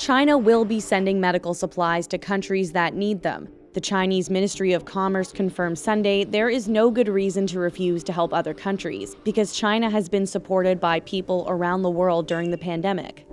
China will be sending medical supplies to countries that need them. The Chinese Ministry of Commerce confirmed Sunday there is no good reason to refuse to help other countries, because China has been supported by people around the world during the pandemic.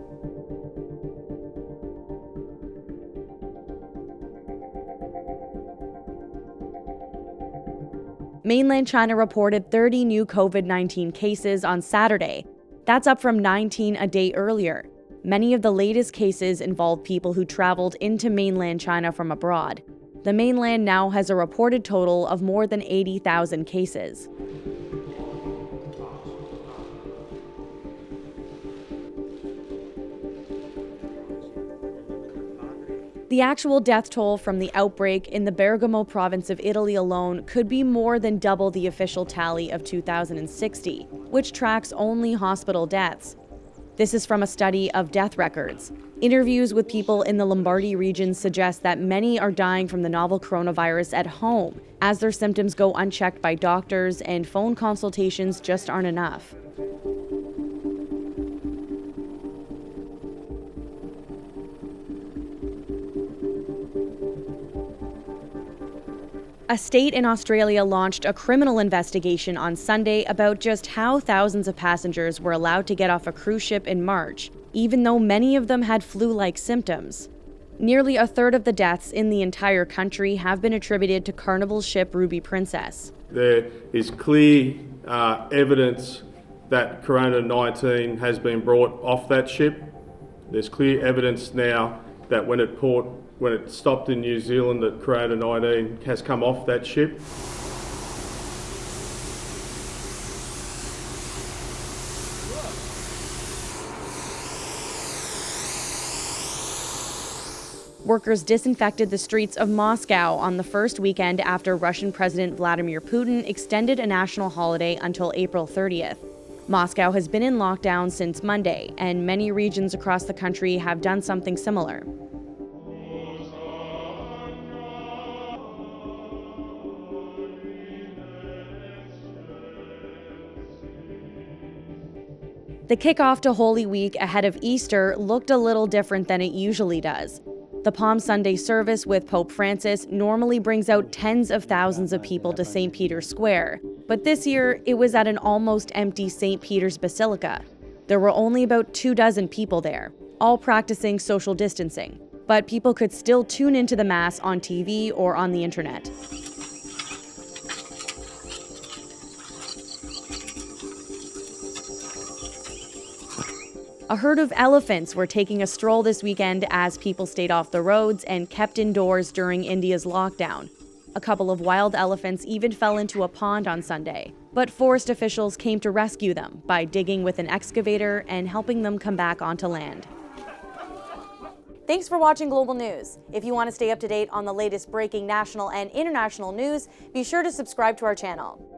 Mainland China reported 30 new COVID-19 cases on Saturday. That's up from 19 a day earlier. Many of the latest cases involve people who traveled into mainland China from abroad. The mainland now has a reported total of more than 80,000 cases. The actual death toll from the outbreak in the Bergamo province of Italy alone could be more than double the official tally of 2,060, which tracks only hospital deaths. This is from a study of death records. Interviews with people in the Lombardy region suggest that many are dying from the novel coronavirus at home, as their symptoms go unchecked by doctors and phone consultations just aren't enough. A state in Australia launched a criminal investigation on Sunday about just how thousands of passengers were allowed to get off a cruise ship in March, even though many of them had flu-like symptoms. Nearly a third of the deaths in the entire country have been attributed to Carnival's ship Ruby Princess. There is clear evidence that Corona-19 has been brought off that ship. There's clear evidence now that when it stopped in New Zealand, that Corona-19 has come off that ship. Workers disinfected the streets of Moscow on the first weekend after Russian President Vladimir Putin extended a national holiday until April 30th. Moscow has been in lockdown since Monday, and many regions across the country have done something similar. The kickoff to Holy Week ahead of Easter looked a little different than it usually does. The Palm Sunday service with Pope Francis normally brings out tens of thousands of people to St. Peter's Square, but this year it was at an almost empty St. Peter's Basilica. There were only about 24 people there, all practicing social distancing, but people could still tune into the Mass on TV or on the internet. A herd of elephants were taking a stroll this weekend as people stayed off the roads and kept indoors during India's lockdown. A couple of wild elephants even fell into a pond on Sunday, but forest officials came to rescue them by digging with an excavator and helping them come back onto land. Thanks for watching Global News. If you want to stay up to date on the latest breaking national and international news, be sure to subscribe to our channel.